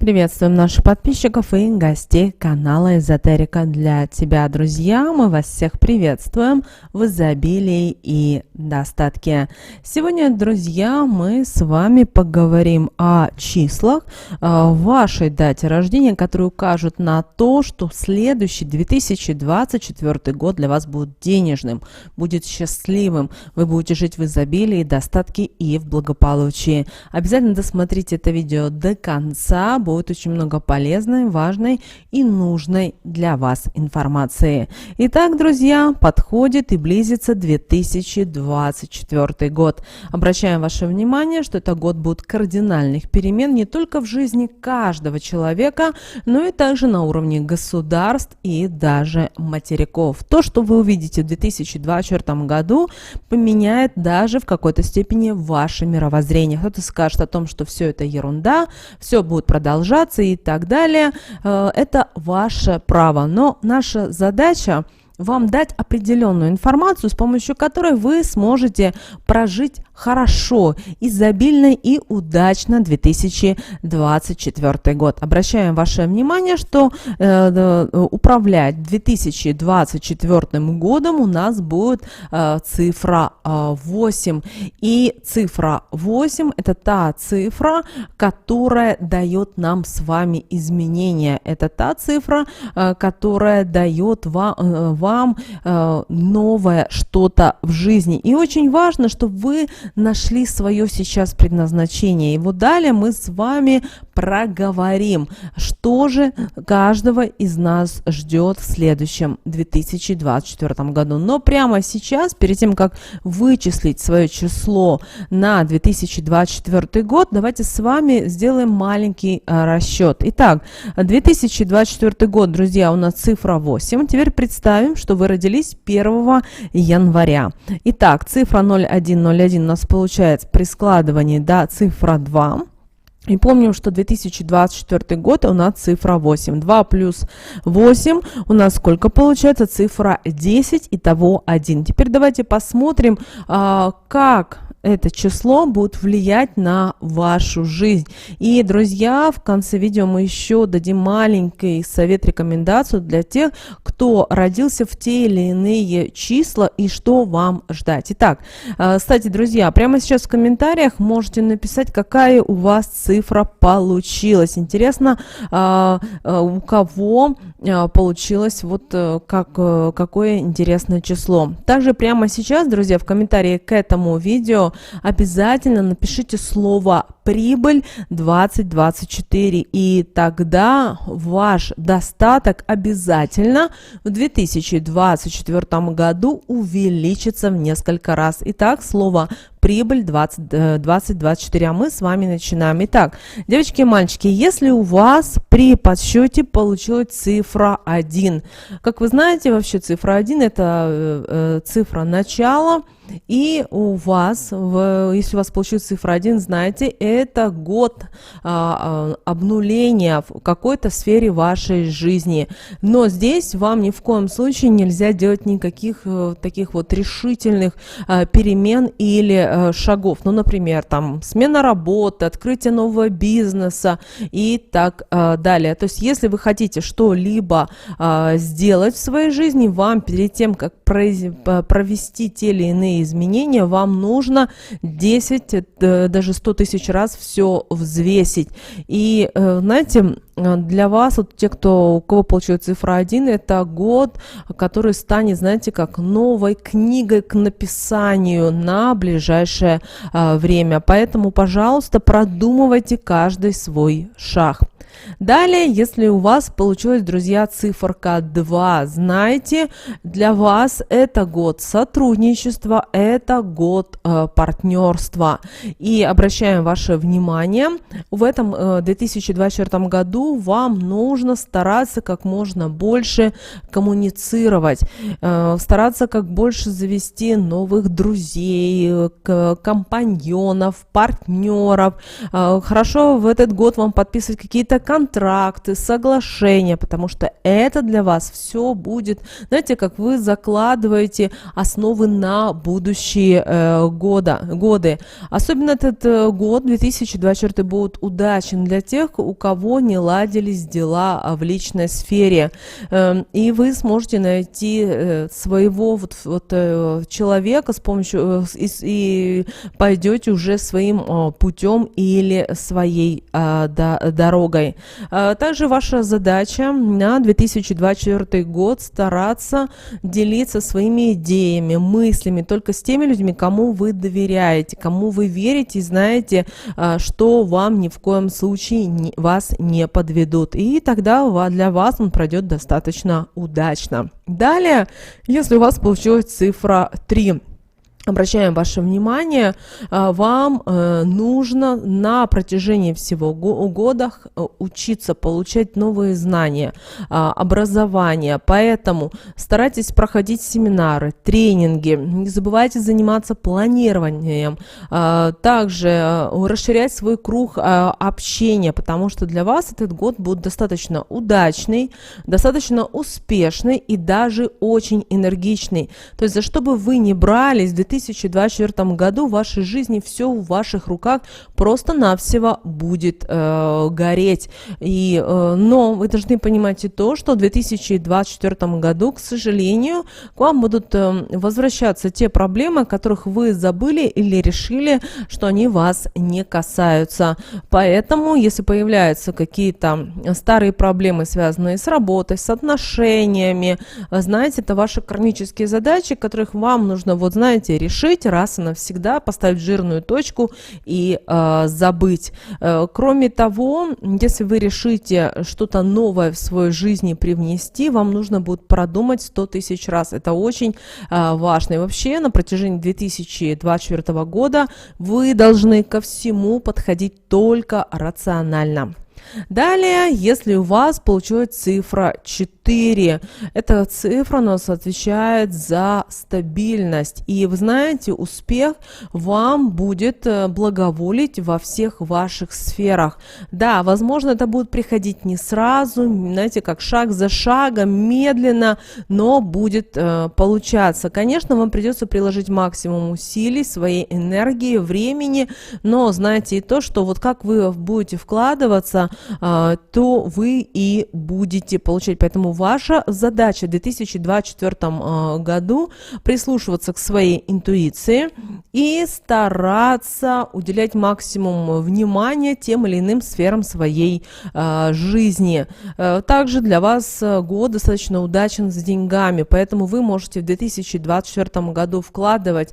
Приветствуем наших подписчиков и гостей канала Эзотерика для тебя, друзья. Мы вас всех приветствуем в изобилии и достатке. Сегодня, друзья, мы с вами поговорим о числах в вашей дате рождения, которые укажут на то, что следующий 2024 год для вас будет денежным, будет счастливым. Вы будете жить в изобилии, достатке и в благополучии. Обязательно досмотрите это видео до конца. Будет очень много полезной, важной и нужной для вас информации. Итак, друзья, подходит и близится 2024 год. Обращаем ваше внимание, что это год будет кардинальных перемен не только в жизни каждого человека, но и также на уровне государств и даже материков. То, что вы увидите в 2024 году, поменяет даже в какой-то степени ваше мировоззрение. Кто-то скажет о том, что все это ерунда, все будет продолжаться и так далее. Это ваше право. Но наша задача вам дать определенную информацию, с помощью которой вы сможете прожить хорошо, изобильно и удачно 2024 год. Обращаем ваше внимание, что управлять 2024 годом у нас будет цифра 8. И цифра 8 – это та цифра, которая дает нам с вами изменения. Это та цифра, которая дает вам новое что-то в жизни. И очень важно, чтобы вы нашли свое сейчас предназначение. И вот далее мы с вами проговорим, что же каждого из нас ждет в следующем 2024 году. Но прямо сейчас, перед тем, как вычислить свое число на 2024 год, давайте с вами сделаем маленький расчет. Итак, 2024 год, друзья, у нас цифра 8. Теперь представим, что вы родились 1 января. Итак, цифра 0101 у нас получается при складывании до цифра 2. И помним, что 2024 год у нас цифра 8. 2 плюс 8 у нас сколько получается? Цифра 10, итого 1. Теперь давайте посмотрим, как это число будет влиять на вашу жизнь. И, друзья, в конце видео мы еще дадим маленький совет, рекомендацию для тех, кто родился в те или иные числа и что вам ждать. Итак, кстати, друзья, прямо сейчас в комментариях можете написать, какая у вас цифра получилась. Интересно, у кого получилось какое интересное число. Также прямо сейчас, друзья, в комментарии к этому видео обязательно напишите слово «прибыль 2024», и тогда ваш достаток обязательно в 2024 году увеличится в несколько раз. Итак, слово «прибыль 2024», а мы с вами начинаем. Итак, девочки и мальчики, если у вас при подсчете получилась цифра 1, как вы знаете, вообще цифра 1 – это цифра начала. И у вас, если у вас получилась цифра 1, знаете, это год обнуления в какой-то сфере вашей жизни. Но здесь вам ни в коем случае нельзя делать никаких таких вот решительных перемен или шагов. Ну, например, там смена работы, открытие нового бизнеса и так далее. То есть, если вы хотите что-либо сделать в своей жизни, вам перед тем, как провести те или иные изменения, вам нужно 10, даже 100 тысяч раз все взвесить. И, знаете, для вас, вот те, у кого получилась цифра 1, это год, который станет, знаете, как новой книгой к написанию на ближайшее время. Поэтому, пожалуйста, продумывайте каждый свой шаг. Далее, если у вас получилась, друзья, циферка 2, знайте, для вас это год сотрудничества, это год партнерства. И обращаем ваше внимание, в этом 2024 году году вам нужно стараться как можно больше коммуницировать, стараться как больше завести новых друзей, компаньонов, партнеров. Хорошо в этот год вам подписывать какие-то контракты, соглашения, потому что это для вас все будет, знаете, как вы закладываете основы на будущие годы. Особенно этот год, 2024, будет удачен для тех, у кого не ладились дела в личной сфере. И вы сможете найти своего человека с помощью и пойдете уже своим путем или своей дорогой. Также ваша задача на 2024 год стараться делиться своими идеями, мыслями только с теми людьми, кому вы доверяете, кому вы верите и знаете, что вам ни в коем случае вас не подведут. И тогда для вас он пройдет достаточно удачно. Далее, если у вас получилась цифра 3, обращаем ваше внимание, вам нужно на протяжении всего года учиться, получать новые знания, образование. Поэтому старайтесь проходить семинары, тренинги, не забывайте заниматься планированием, также расширять свой круг общения, потому что для вас этот год будет достаточно удачный, достаточно успешный и даже очень энергичный. То есть за что бы вы ни брались в 2024 году, в вашей жизни все в ваших руках просто-навсего будет гореть. Но вы должны понимать и то, что в 2024 году, к сожалению, к вам будут возвращаться те проблемы, о которых вы забыли или решили, что они вас не касаются. Поэтому, если появляются какие-то старые проблемы, связанные с работой, с отношениями, знаете, это ваши кармические задачи, которых вам нужно, решить раз и навсегда, поставить жирную точку и забыть. Кроме того, если вы решите что-то новое в свою жизнь привнести, вам нужно будет продумать 100 тысяч раз. Это очень важно. И вообще на протяжении 2024 года вы должны ко всему подходить только рационально. Далее, если у вас получилась цифра 4, эта цифра у нас отвечает за стабильность. И вы знаете, успех вам будет благоволить во всех ваших сферах. Да, возможно, это будет приходить не сразу, знаете, как шаг за шагом, медленно, но будет получаться. Конечно, вам придется приложить максимум усилий, своей энергии, времени, но знаете и то, что вот как вы будете вкладываться, то вы и будете получать. Поэтому ваша задача в 2024 году прислушиваться к своей интуиции и стараться уделять максимум внимания тем или иным сферам своей жизни. Также для вас год достаточно удачен с деньгами, поэтому вы можете в 2024 году вкладывать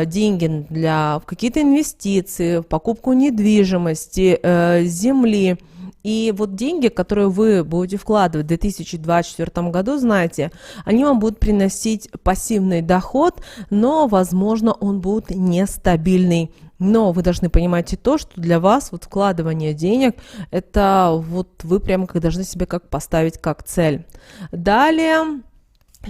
деньги в какие-то инвестиции, в покупку недвижимости, земли. И вот деньги, которые вы будете вкладывать в 2024 году, знаете, они вам будут приносить пассивный доход, но, возможно, он будет нестабильный. Но вы должны понимать и то, что для вас вот вкладывание денег, это вот вы прямо как должны себе как поставить как цель. Далее...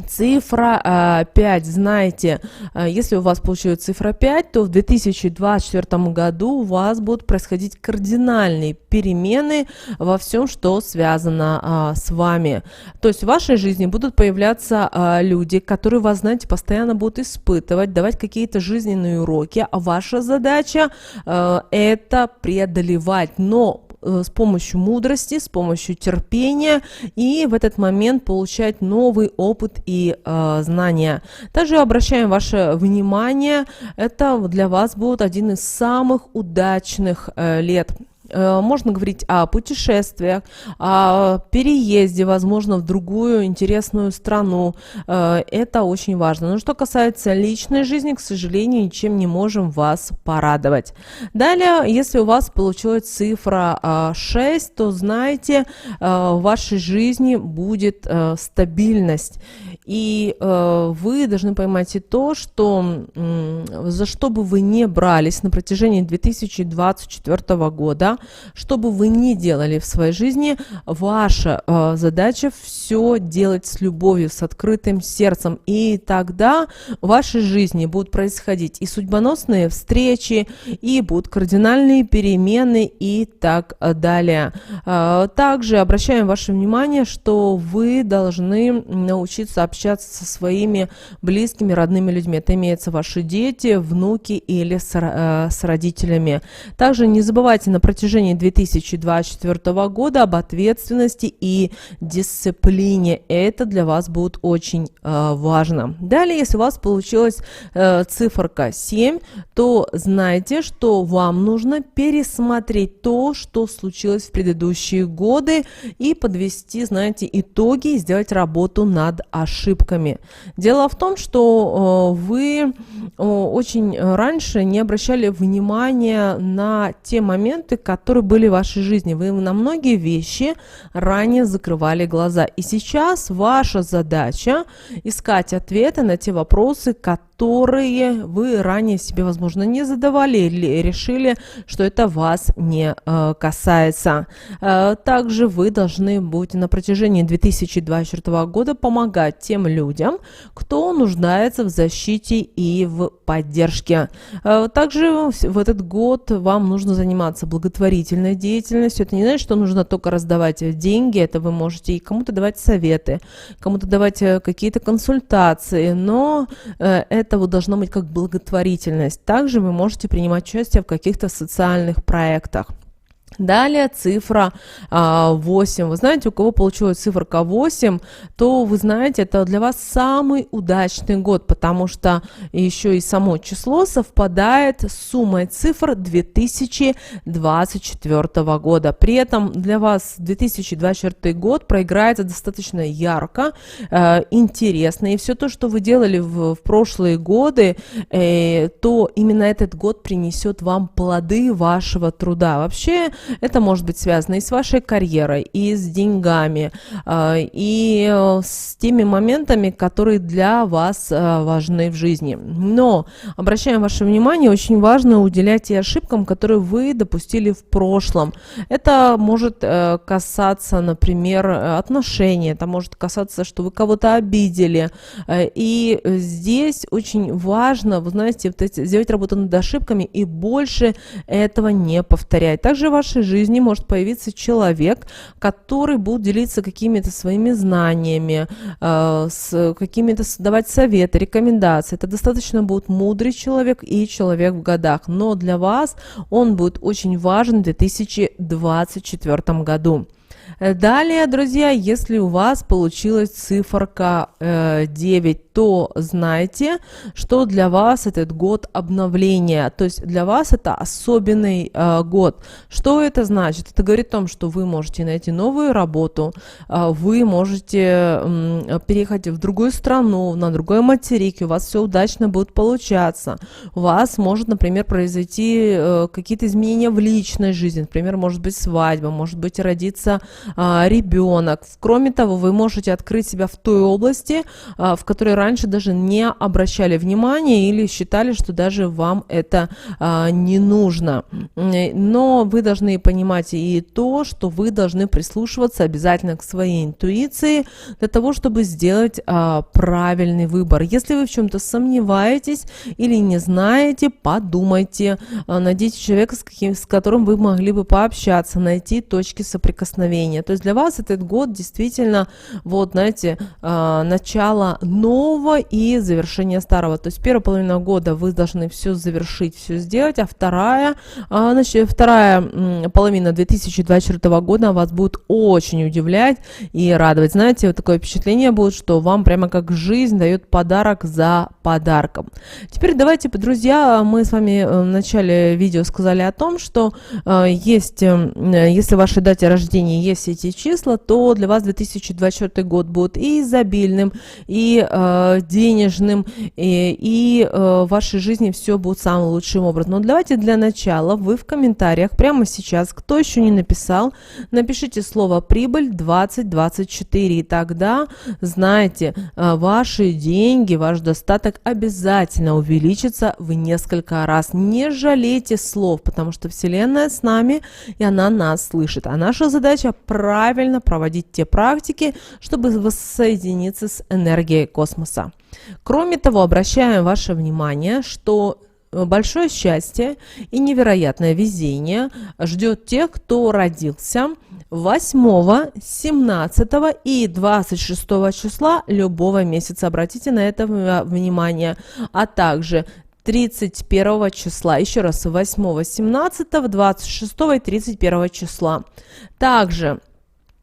Цифра 5, знаете, если у вас получилась цифра 5, то в 2024 году у вас будут происходить кардинальные перемены во всем, что связано с вами. То есть в вашей жизни будут появляться люди, которые вас, знаете, постоянно будут испытывать, давать какие-то жизненные уроки, а ваша задача это преодолевать, но с помощью мудрости, с помощью терпения и в этот момент получать новый опыт и знания. Также обращаем ваше внимание, это для вас будет один из самых удачных лет. Можно говорить о путешествиях, о переезде, возможно, в другую интересную страну. Это очень важно. Но что касается личной жизни, к сожалению, ничем не можем вас порадовать. Далее, если у вас получилась цифра 6, то знаете, в вашей жизни будет стабильность. И вы должны поймать и то, что за что бы вы ни брались на протяжении 2024 года, Что бы вы ни делали в своей жизни, ваша задача все делать с любовью, с открытым сердцем. И тогда в вашей жизни будут происходить и судьбоносные встречи, и будут кардинальные перемены и так далее. Также обращаем ваше внимание, что вы должны научиться общаться со своими близкими, родными людьми. Это имеется ваши дети, внуки или с родителями. Также не забывайте на протяжении 2024 года об ответственности и дисциплине. Это для вас будет очень важно. Далее, если у вас получилась циферка 7, то знайте, что вам нужно пересмотреть то, что случилось в предыдущие годы, и подвести, знаете, итоги и сделать работу над ошибками. Дело в том, что вы очень раньше не обращали внимания на те моменты, которые были в вашей жизни. Вы на многие вещи ранее закрывали глаза. И сейчас ваша задача искать ответы на те вопросы, которые вы ранее себе, возможно, не задавали или решили, что это вас не касается. Также вы должны будете на протяжении 2024 года помогать тем людям, кто нуждается в защите и в поддержке. Также в этот год вам нужно заниматься благотворительной деятельностью. Это не значит, что нужно только раздавать деньги, это вы можете и кому-то давать советы, кому-то давать какие-то консультации, но это вот должно быть как благотворительность. Также вы можете принимать участие в каких-то социальных проектах. Далее цифра 8. Вы знаете, у кого получилась циферка 8, то вы знаете, это для вас самый удачный год, потому что еще и само число совпадает с суммой цифр 2024 года. При этом для вас 2024 год проиграется достаточно ярко, интересно. И все то, что вы делали в прошлые годы, то именно этот год принесет вам плоды вашего труда. Вообще, это может быть связано и с вашей карьерой, и с деньгами, и с теми моментами, которые для вас важны в жизни. Но, обращаем ваше внимание, очень важно уделять и ошибкам, которые вы допустили в прошлом. Это может касаться, например, отношений, это может касаться, что вы кого-то обидели. И здесь очень важно, вы знаете, сделать работу над ошибками и больше этого не повторять. Также в вашей жизни может появиться человек, который будет делиться какими-то своими знаниями, какими-то давать советы, рекомендации. Это достаточно будет мудрый человек и человек в годах, но для вас он будет очень важен в 2024 году. Далее, друзья, если у вас получилась циферка 9, то знайте, что для вас этот год обновления, то есть для вас это особенный год. Что это значит? Это говорит о том, что вы можете найти новую работу, вы можете переехать в другую страну, на другой материк, и у вас все удачно будет получаться. У вас может, например, произойти какие-то изменения в личной жизни, например, может быть свадьба, может быть родиться ребенок. Кроме того, вы можете открыть себя в той области, в которой раньше даже не обращали внимания или считали, что даже вам это не нужно. Но вы должны понимать и то, что вы должны прислушиваться обязательно к своей интуиции для того, чтобы сделать правильный выбор. Если вы в чем-то сомневаетесь или не знаете, подумайте, найдите человека, с которым вы могли бы пообщаться, найти точки соприкосновения. То есть для вас этот год действительно, вот, знаете, начало нового и завершение старого. То есть первая половина года вы должны все завершить, все сделать, а вторая половина 2024 года вас будет очень удивлять и радовать. Знаете, вот такое впечатление будет, что вам прямо как жизнь дает подарок за подарком. Теперь давайте, друзья, мы с вами в начале видео сказали о том, что если в вашей дате рождения есть все эти числа, то для вас 2024 год будет и изобильным, и денежным, и в вашей жизни все будет самым лучшим образом. Но давайте для начала вы в комментариях прямо сейчас, кто еще не написал, напишите слово «прибыль 2024», и тогда, знаете, ваши деньги, ваш достаток обязательно увеличится в несколько раз. Не жалейте слов, потому что Вселенная с нами, и она нас слышит. А наша задача правильно проводить те практики, чтобы воссоединиться с энергией космоса. Кроме того, обращаем ваше внимание, что большое счастье и невероятное везение ждет тех, кто родился 8, 17 и 26 числа любого месяца. Обратите на это внимание. А также 31 числа, еще раз, 8, 17, 26 и 31 числа. Также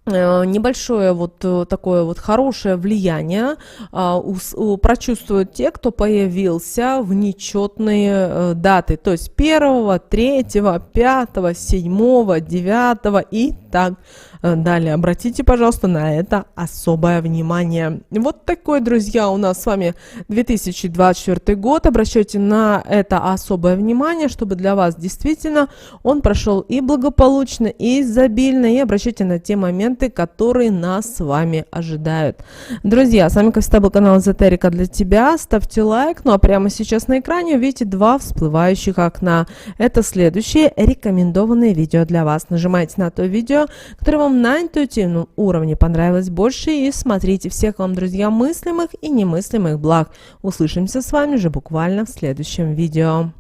небольшое вот такое вот хорошее влияние прочувствуют те, кто появился в нечетные даты, то есть 1, 3, 5, 7, 9 и так далее. Обратите, пожалуйста, на это особое внимание. Вот такой, друзья, у нас с вами 2024 год. Обращайте на это особое внимание, чтобы для вас действительно он прошел и благополучно, и изобильно, и обращайте на те моменты, которые нас с вами ожидают. Друзья, с вами, как всегда, был канал Эзотерика для тебя. Ставьте лайк. Ну а прямо сейчас на экране видите 2 всплывающих окна. Это следующие рекомендованные видео для вас. Нажимайте на то видео, которое вам на интуитивном уровне понравилось больше, и смотрите. Всех вам, друзья, мыслимых и немыслимых благ. Услышимся с вами же буквально в следующем видео.